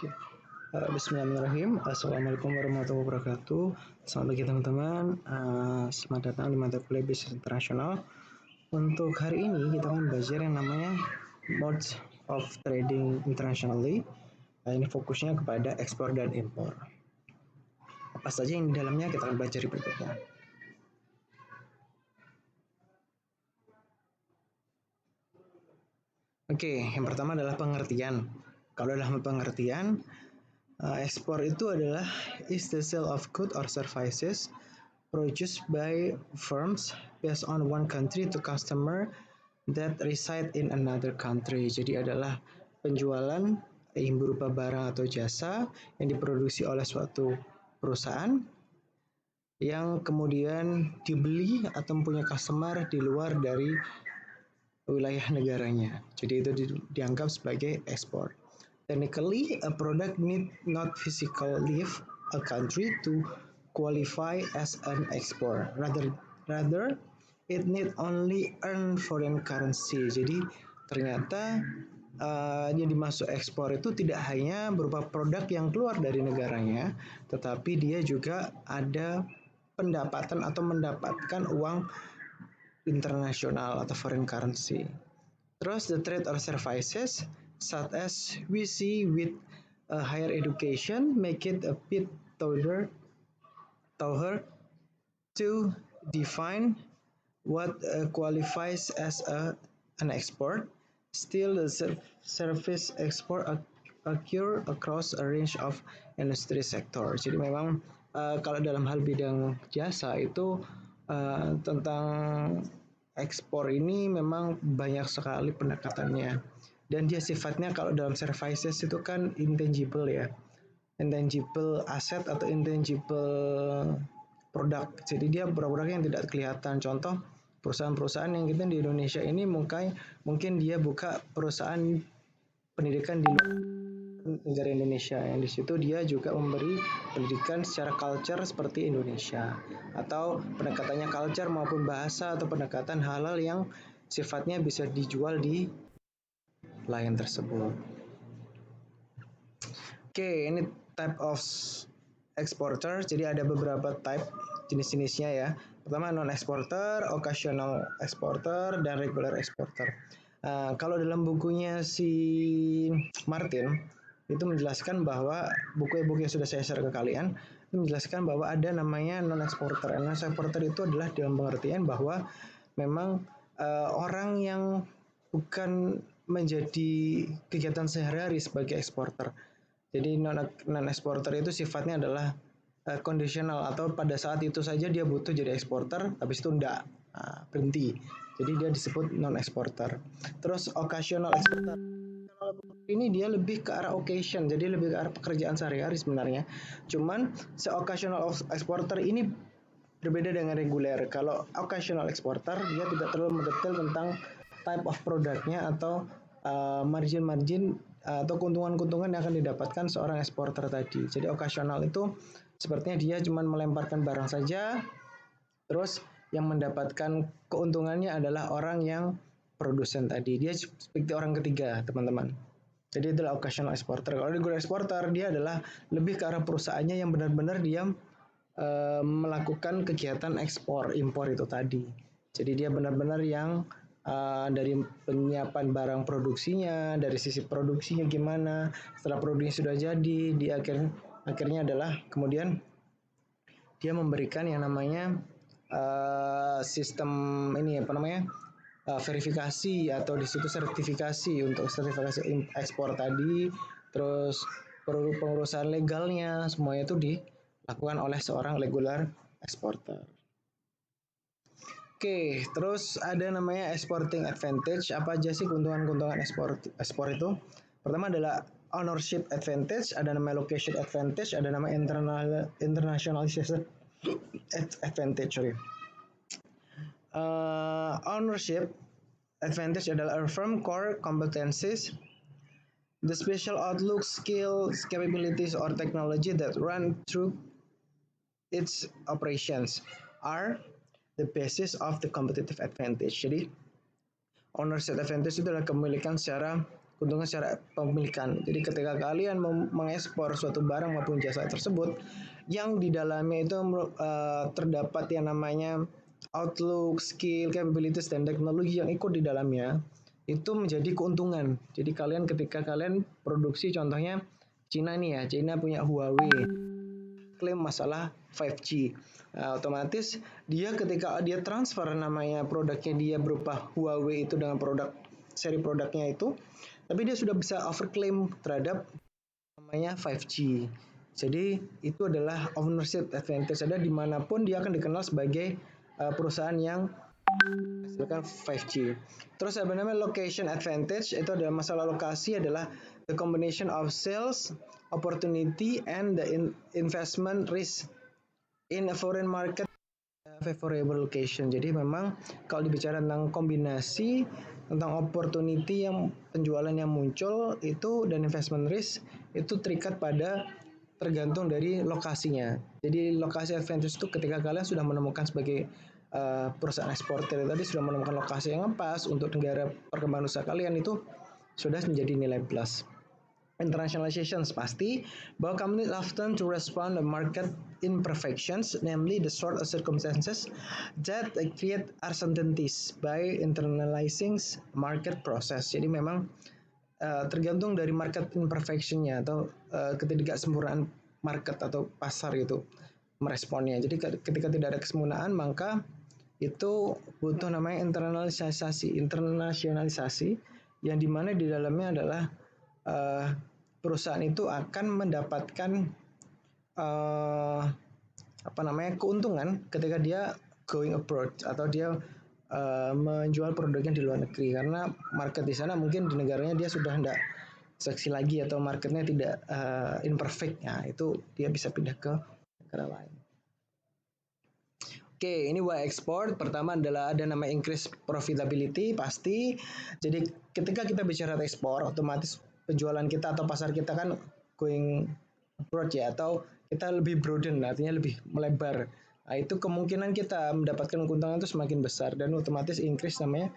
Oke. Bismillahirrahmanirrahim. Assalamualaikum warahmatullahi wabarakatuh. Selamat pagi teman-teman. Selamat datang di mata kuliah Bisnis Internasional. Untuk hari ini kita akan belajar yang namanya Modes of Trading Internationally. Ini fokusnya kepada ekspor dan impor. Apa saja yang di dalamnya kita akan belajar berikutnya. Oke, yang pertama adalah pengertian. Kalau dalam pengertian, ekspor itu adalah is the sale of goods or services produced by firms based on one country to customer that reside in another country. Jadi adalah penjualan yang berupa barang atau jasa yang diproduksi oleh suatu perusahaan yang kemudian dibeli atau punya customer di luar dari wilayah negaranya. Jadi itu dianggap sebagai ekspor. Technically, a product need not physically leave a country to qualify as an export. Rather, it need only earn foreign currency. Jadi ternyata yang dimaksud ekspor itu tidak hanya berupa produk yang keluar dari negaranya, tetapi dia juga ada pendapatan atau mendapatkan uang internasional atau foreign currency. Terus the trade or services such as we see with higher education make it a bit tougher to define what qualifies as an export. Still, the service export occur across a range of industry sector. Jadi memang kalau dalam hal bidang jasa itu tentang ekspor ini memang banyak sekali pendekatannya, dan dia sifatnya kalau dalam services itu kan intangible ya, intangible asset atau intangible produk. Jadi dia produk-produk yang tidak kelihatan. Contoh perusahaan-perusahaan yang kita di Indonesia ini mungkin dia buka perusahaan pendidikan di luar negara Indonesia, yang di situ dia juga memberi pendidikan secara culture seperti Indonesia, atau pendekatannya culture maupun bahasa atau pendekatan halal yang sifatnya bisa dijual di lain tersebut. Oke, ini type of exporter. Jadi ada beberapa type jenis-jenisnya ya. Pertama non-exporter, occasional exporter, dan regular exporter. Kalau dalam bukunya si Martin itu menjelaskan bahwa buku-buku yang sudah saya share ke kalian itu menjelaskan bahwa ada namanya non-exporter. Non-exporter itu adalah dalam pengertian bahwa memang orang yang bukan menjadi kegiatan sehari-hari sebagai eksporter. Jadi non-eksporter itu sifatnya adalah kondisional, atau pada saat itu saja dia butuh jadi eksporter, habis itu enggak, berhenti. Jadi dia disebut non-eksporter. Terus occasional exporter ini dia lebih ke arah occasion, jadi lebih ke arah pekerjaan sehari-hari sebenarnya. Cuman occasional exporter ini berbeda dengan reguler. Kalau occasional exporter dia tidak terlalu mendetail tentang type of produknya atau margin atau keuntungan-keuntungan yang akan didapatkan seorang eksporter tadi. Jadi occasional itu sepertinya dia cuma melemparkan barang saja, terus yang mendapatkan keuntungannya adalah orang yang produsen tadi. Dia seperti orang ketiga, teman-teman. Jadi itulah occasional exporter. Kalau regular exporter dia adalah lebih ke arah perusahaannya yang benar-benar dia melakukan kegiatan ekspor impor itu tadi. Jadi dia benar-benar yang dari penyiapan barang produksinya, dari sisi produksinya gimana, setelah produksinya sudah jadi, di akhirnya adalah kemudian dia memberikan yang namanya sistem ini apa namanya verifikasi, atau di situ sertifikasi untuk sertifikasi ekspor tadi, terus pengurusan legalnya semuanya itu dilakukan oleh seorang regular exporter. Oke, terus ada namanya exporting advantage. Apa aja sih keuntungan-keuntungan ekspor itu? Pertama adalah ownership advantage, ada nama location advantage, ada nama internationalization advantage. Ownership advantage adalah firm core competencies, the special outlook, skills, capabilities, or technology that run through its operations are the basis of the competitive advantage. Jadi ownership advantage itu adalah kepemilikan secara keuntungan secara pemilikan. Jadi ketika kalian mengekspor suatu barang maupun jasa tersebut, yang di dalamnya itu terdapat yang namanya outlook, skill, capabilities, dan teknologi yang ikut di dalamnya, itu menjadi keuntungan. Jadi kalian ketika kalian produksi, contohnya Cina nih ya, Cina punya Huawei, klaim masalah 5G. Nah, otomatis dia ketika dia transfer namanya produknya dia berupa Huawei itu dengan produk seri produknya itu, tapi dia sudah bisa overclaim terhadap namanya 5G. Jadi itu adalah ownership advantage. Ada dimanapun dia akan dikenal sebagai perusahaan yang menghasilkan 5G. Terus apa namanya location advantage, itu adalah masalah lokasi, adalah the combination of sales opportunity and the investment risk in a foreign market favorable location. Jadi memang kalau dibicara tentang kombinasi tentang opportunity yang penjualan yang muncul itu dan investment risk itu terikat pada tergantung dari lokasinya. Jadi lokasi advantage itu ketika kalian sudah menemukan sebagai perusahaan eksportir tadi sudah menemukan lokasi yang pas untuk negara perkembangan usaha kalian, itu sudah menjadi nilai plus. Internationalizations pasti bahwa companies often to respond to market imperfections, namely the sort of circumstances that create uncertainties by internalizing market process. Jadi memang tergantung dari market imperfectionnya atau ketidaksempurnaan market atau pasar itu meresponnya. Jadi ketika tidak ada kesempurnaan maka itu butuh namanya internasionalisasi yang dimana di dalamnya adalah perusahaan itu akan mendapatkan keuntungan ketika dia going abroad atau dia menjual produknya di luar negeri, karena market di sana mungkin di negaranya dia sudah tidak seksi lagi atau marketnya tidak imperfect. Nah, itu dia bisa pindah ke negara lain. Oke, ini why export. Pertama adalah ada nama increase profitability pasti. Jadi ketika kita bicara ekspor, otomatis penjualan kita atau pasar kita kan going abroad ya, atau kita lebih broaden, artinya lebih melebar. Nah, itu kemungkinan kita mendapatkan keuntungan itu semakin besar dan otomatis increase namanya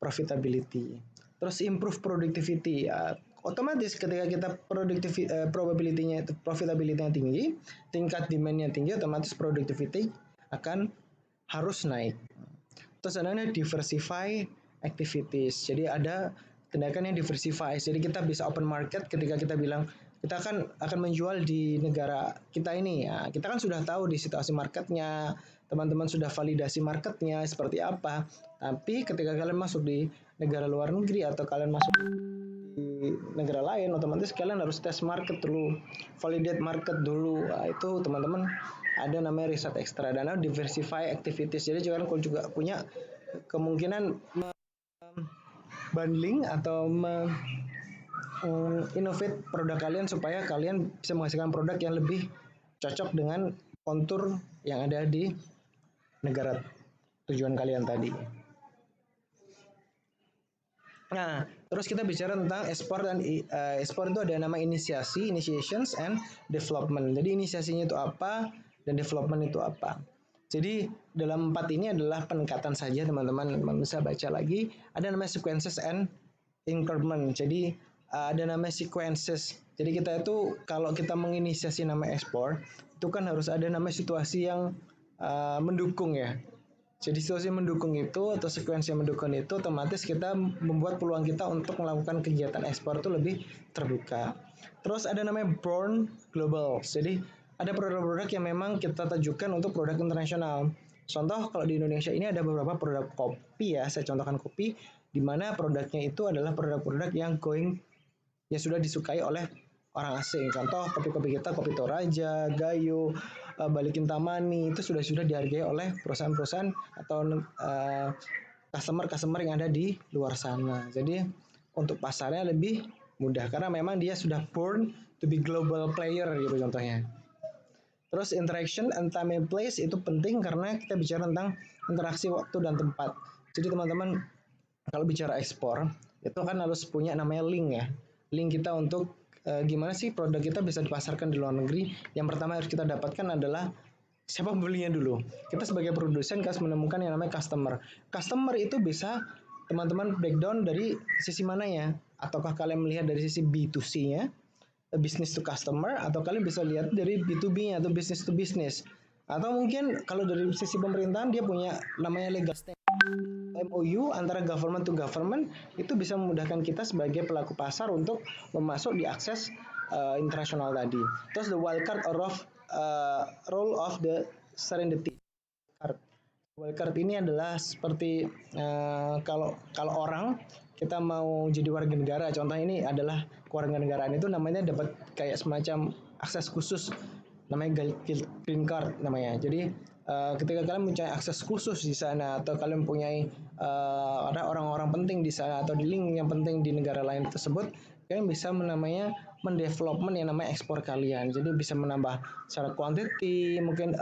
profitability. Terus improve productivity. Ya, otomatis ketika kita probability-nya profitability-nya tinggi, tingkat demand-nya tinggi, otomatis productivity akan harus naik. Terus ada diversify activities. Jadi ada tindakan yang diversify. Jadi kita bisa open market ketika kita bilang kita akan menjual di negara kita ini. Ya, kita kan sudah tahu di situasi marketnya, teman-teman sudah validasi marketnya seperti apa. Tapi ketika kalian masuk di negara luar negeri atau kalian masuk di negara lain, otomatis kalian harus tes market dulu, validate market dulu. Nah, itu teman-teman ada namanya riset ekstra dan diversify activities. Jadi kalian juga punya kemungkinan bundling atau innovate produk kalian supaya kalian bisa menghasilkan produk yang lebih cocok dengan kontur yang ada di negara tujuan kalian tadi. Nah, terus kita bicara tentang ekspor dan ekspor itu ada nama initiations and development. Jadi inisiasinya itu apa dan development itu apa. Jadi dalam 4 ini adalah peningkatan saja teman-teman bisa baca lagi. Ada namanya sequences and increment. Jadi ada namanya sequences. Jadi kita itu kalau kita menginisiasi nama ekspor itu kan harus ada namanya situasi yang mendukung ya. Jadi situasi mendukung itu atau sekuensi yang mendukung itu otomatis kita membuat peluang kita untuk melakukan kegiatan ekspor itu lebih terbuka. Terus ada namanya born global. Jadi ada produk-produk yang memang kita tujukan untuk produk internasional. Contoh kalau di Indonesia ini ada beberapa produk kopi ya, saya contohkan kopi, di mana produknya itu adalah produk-produk yang sudah disukai oleh orang asing. Contoh kopi-kopi kita, Kopi Toraja, Gayo, Balikin Tamani, itu sudah dihargai oleh perusahaan-perusahaan atau customer-customer yang ada di luar sana. Jadi untuk pasarnya lebih mudah karena memang dia sudah born to be global player gitu contohnya. Terus interaction and time and place itu penting karena kita bicara tentang interaksi waktu dan tempat. Jadi teman-teman kalau bicara ekspor itu kan harus punya namanya link ya. Link kita untuk gimana sih produk kita bisa dipasarkan di luar negeri. Yang pertama harus kita dapatkan adalah siapa pembelinya dulu. Kita sebagai produsen harus menemukan yang namanya customer. Customer itu bisa teman-teman breakdown dari sisi mana ya? Ataukah kalian melihat dari sisi B2C-nya, business to customer, atau kalian bisa lihat dari B2B-nya atau business to business? Atau mungkin kalau dari sisi pemerintahan dia punya namanya legal MOU antara government to government, itu bisa memudahkan kita sebagai pelaku pasar untuk memasuk di akses internasional tadi. Terus the wildcard role of the serendipity card. Wildcard ini adalah seperti kalau orang kita mau jadi warga negara, contohnya ini adalah warga negaraan itu namanya dapat kayak semacam akses khusus, namanya green card namanya. Jadi ketika kalian mempunyai akses khusus di sana atau kalian mempunyai ada orang-orang penting di sana atau di link yang penting di negara lain tersebut, kalian bisa namanya mendevelopment yang namanya ekspor kalian. Jadi bisa menambah secara quantity, mungkin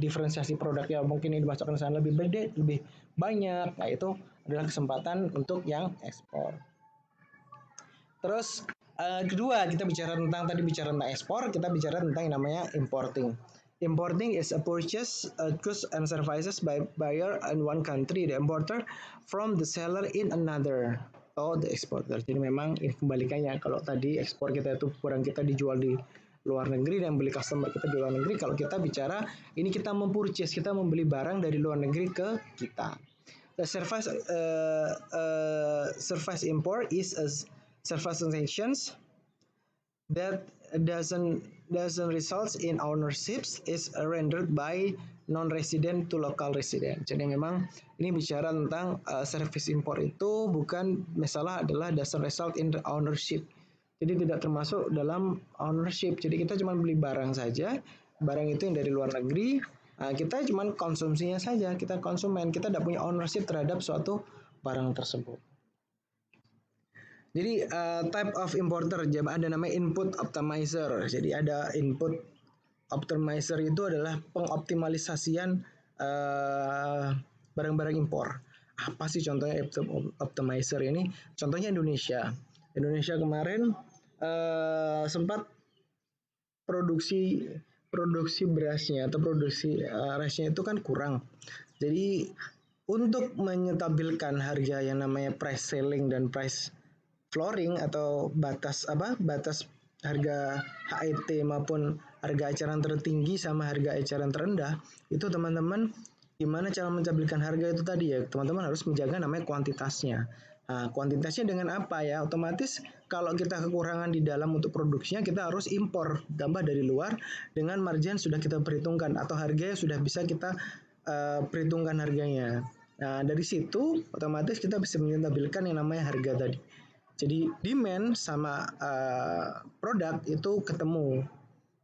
diferensiasi produknya mungkin ini dimasukkan ke sana lebih gede, lebih banyak. Nah, itu adalah kesempatan untuk yang ekspor. Terus kedua, kita bicara tentang ekspor, kita bicara tentang yang namanya importing. Importing is a purchase goods and services by buyer in one country, the importer from the seller in another. Oh, the exporter. Jadi memang ini kebalikannya. Kalau tadi ekspor kita itu barang kita dijual di luar negeri dan beli customer kita di luar negeri. Kalau kita bicara ini kita mempurchase, kita membeli barang dari luar negeri ke kita. The service import is a service transactions that doesn't result in ownerships is rendered by non-resident to local resident. Jadi memang ini bicara tentang service import itu bukan masalah adalah doesn't result in ownership. Jadi tidak termasuk dalam ownership. Jadi kita cuma beli barang saja, barang itu yang dari luar negeri, kita cuma konsumsinya saja, kita konsumen, kita tidak punya ownership terhadap suatu barang tersebut. Jadi type of importer ada namanya input optimizer. Jadi ada input optimizer itu adalah pengoptimalisasian barang-barang impor. Apa sih contohnya optimizer ini? Contohnya Indonesia. Indonesia kemarin sempat produksi berasnya atau produksi rasnya itu kan kurang. Jadi untuk menyetabilkan harga yang namanya price selling dan price flooring atau batas harga HET maupun harga eceran tertinggi sama harga eceran terendah, itu teman-teman gimana cara menstabilkan harga itu tadi ya, teman-teman harus menjaga namanya kuantitasnya. Nah, kuantitasnya dengan apa ya? Otomatis kalau kita kekurangan di dalam untuk produksinya, kita harus impor tambah dari luar dengan margin sudah kita perhitungkan atau harganya sudah bisa kita perhitungkan harganya. Nah, dari situ otomatis kita bisa menstabilkan yang namanya harga tadi. Jadi demand sama produk itu ketemu.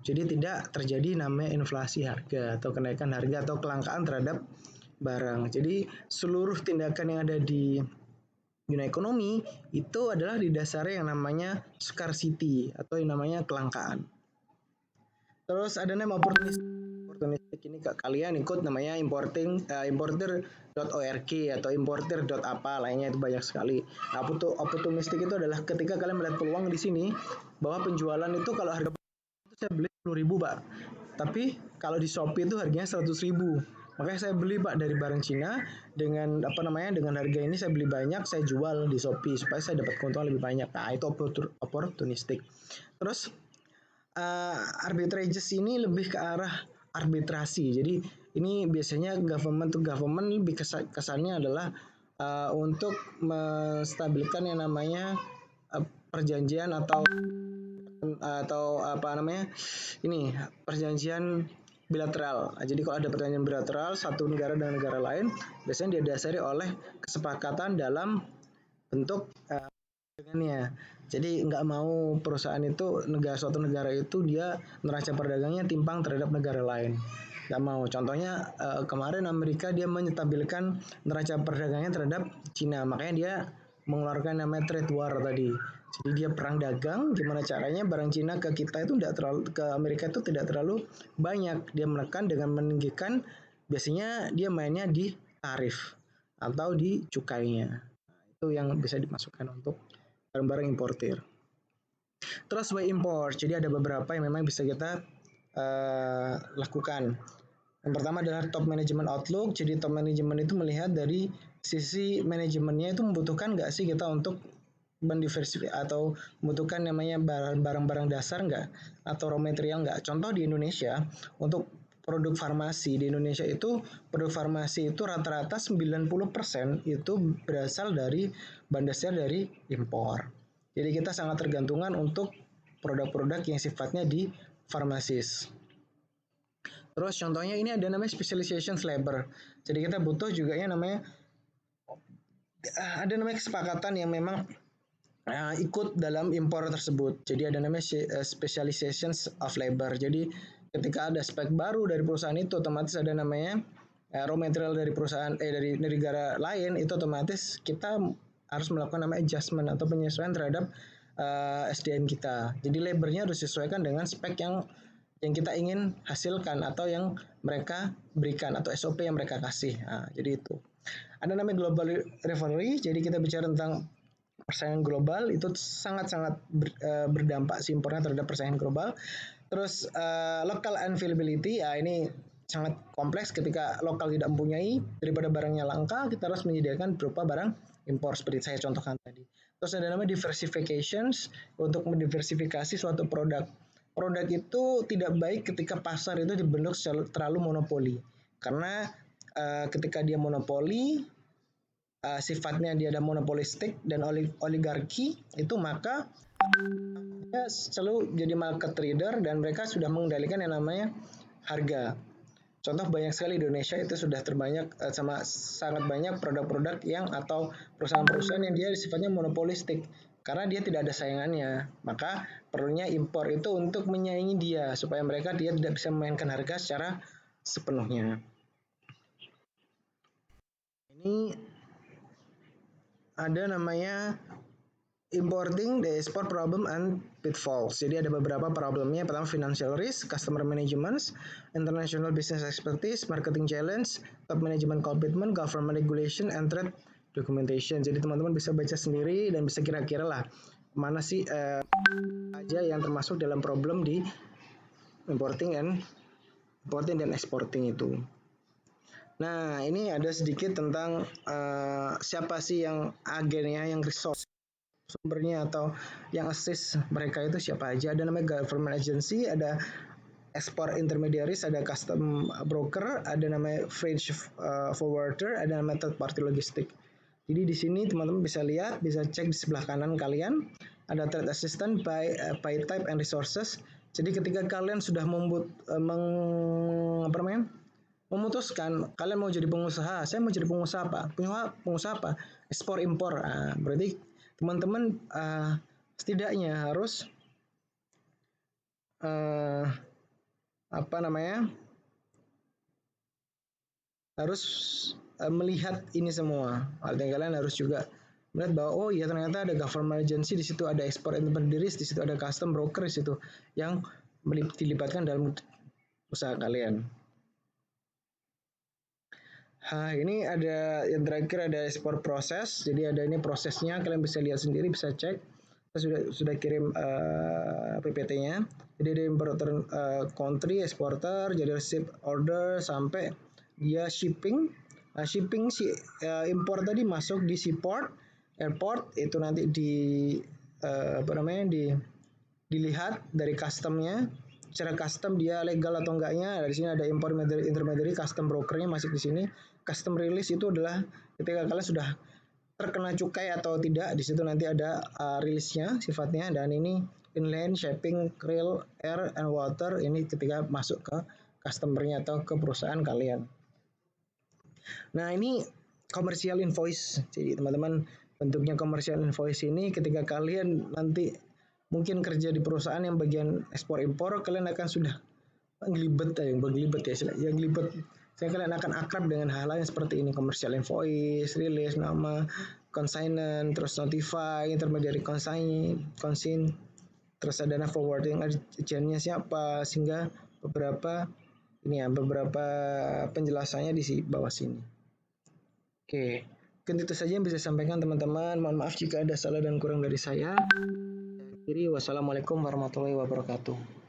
Jadi tidak terjadi namanya inflasi harga atau kenaikan harga atau kelangkaan terhadap barang. Jadi seluruh tindakan yang ada di dunia ekonomi itu adalah didasari yang namanya scarcity atau yang namanya kelangkaan. Terus ada nama opportunistic ini kalian ikut namanya importer.org atau importer.apa lainnya itu banyak sekali. Nah, opportunistic itu adalah ketika kalian melihat peluang di sini bahwa penjualan itu kalau harga itu saya beli 10.000 Pak. Tapi kalau di Shopee itu harganya 100.000. Makanya saya beli Pak dari barang Cina dengan dengan harga ini saya beli banyak, saya jual di Shopee supaya saya dapat keuntungan lebih banyak. Nah, itu opportunistic. Terus arbitrages ini lebih ke arah arbitrasi. Jadi ini biasanya government to government lebih kesannya adalah untuk menstabilkan yang namanya perjanjian atau perjanjian bilateral. Jadi kalau ada perjanjian bilateral satu negara dengan negara lain, biasanya didasari oleh kesepakatan dalam bentuk perdagangannya. Jadi nggak mau perusahaan itu suatu negara itu dia neraca perdagangnya timpang terhadap negara lain. Nggak mau. Contohnya kemarin Amerika dia menstabilkan neraca perdagangnya terhadap Cina. Makanya dia mengeluarkan namanya trade war tadi. Jadi dia perang dagang. Gimana caranya barang Cina ke kita itu ke Amerika itu tidak terlalu banyak. Dia menekan dengan meninggikan. Biasanya dia mainnya di tarif atau di cukainya. Itu yang bisa dimasukkan untuk barang-barang importir. Terus way import, jadi ada beberapa yang memang bisa kita lakukan. Yang pertama adalah top management outlook. Jadi top management itu melihat dari sisi manajemennya itu membutuhkan nggak sih kita untuk mendiversifikasi atau membutuhkan namanya barang-barang dasar nggak atau raw material nggak. Contoh di Indonesia untuk produk farmasi di Indonesia itu produk farmasi itu rata-rata 90% itu berasal dari bahan dasar dari impor. Jadi kita sangat tergantungan untuk produk-produk yang sifatnya di farmasis. Terus contohnya ini ada namanya specialization labor. Jadi kita butuh juga ya namanya ada namanya kesepakatan yang memang ikut dalam impor tersebut. Jadi ada namanya specialization of labor. Jadi ketika ada spek baru dari perusahaan itu otomatis ada namanya raw material dari perusahaan dari negara lain itu otomatis kita harus melakukan namanya adjustment atau penyesuaian terhadap SDM kita. Jadi labornya harus disesuaikan dengan spek yang kita ingin hasilkan atau yang mereka berikan atau SOP yang mereka kasih. Nah, jadi itu. Ada namanya global rivalry. Jadi kita bicara tentang persaingan global itu sangat-sangat berdampak si impornya terhadap persaingan global. Terus local availability ya ini sangat kompleks ketika lokal tidak mempunyai daripada barangnya langka kita harus menyediakan berupa barang impor seperti saya contohkan tadi. Terus ada namanya diversifications untuk mendiversifikasi suatu produk. Produk itu tidak baik ketika pasar itu dibentuk terlalu monopoli karena ketika dia monopoli sifatnya dia ada monopolistik dan oligarki itu maka dia selalu jadi market trader dan mereka sudah mengendalikan yang namanya harga. Contoh banyak sekali di Indonesia itu sudah terbanyak sama sangat banyak produk-produk yang atau perusahaan-perusahaan yang dia sifatnya monopolistik karena dia tidak ada saingannya. Maka perlunya impor itu untuk menyaingi dia supaya mereka dia tidak bisa memainkan harga secara sepenuhnya. Ini ada namanya importing the export problem and pitfalls. Jadi ada beberapa problemnya. Pertama financial risk, customer management, international business expertise, marketing challenge, top management commitment, government regulation, and trade documentation. Jadi teman-teman bisa baca sendiri dan bisa kira-kira lah mana sih aja yang termasuk dalam problem di importing dan exporting itu. Nah ini ada sedikit tentang siapa sih yang agennya, yang resource sumbernya atau yang assist mereka itu siapa aja. Ada namanya government agency, ada export intermediaries, ada custom broker, ada namanya freight forwarder, ada namanya third party logistik. Jadi di sini teman-teman bisa lihat, bisa cek di sebelah kanan kalian ada trade assistant by type and resources. Jadi ketika kalian sudah memutuskan kalian mau jadi pengusaha, saya mau jadi pengusaha apa? Pengusaha apa? Ekspor impor. Nah, berarti teman-teman setidaknya harus harus melihat ini semua. Artinya kalian harus juga melihat bahwa oh iya ternyata ada government agency di situ, ada export intermediaries di situ, ada custom broker di situ yang dilibatkan dalam usaha kalian. Ini ada yang terakhir ada export proses. Jadi ada ini prosesnya, kalian bisa lihat sendiri, bisa cek. Kita sudah kirim PPT-nya. Jadi ada importer country, exporter, jadi receipt order sampai dia shipping. Shipping si impor tadi masuk di seaport, airport itu nanti dilihat dari customnya. Secara custom dia legal atau enggaknya. Di sini ada import intermediary, custom brokernya masuk di sini. Custom release itu adalah ketika kalian sudah terkena cukai atau tidak, di situ nanti ada rilisnya sifatnya. Dan ini inland, shipping, rail, air, and water ini ketika masuk ke customernya atau ke perusahaan kalian. Nah ini commercial invoice. Jadi teman-teman bentuknya commercial invoice ini ketika kalian nanti mungkin kerja di perusahaan yang bagian ekspor impor, kalian akan sudah ngelibet ya, yang ngelibet. Kalian akan akrab dengan hal-hal yang seperti ini, commercial invoice, release, nama, consignment, terus notify, intermediary consign, terus ada forwarding agentnya siapa, sehingga beberapa penjelasannya di bawah sini. Oke, mungkin itu saja yang bisa disampaikan teman-teman. Mohon maaf jika ada salah dan kurang dari saya. Wassalamualaikum warahmatullahi wabarakatuh.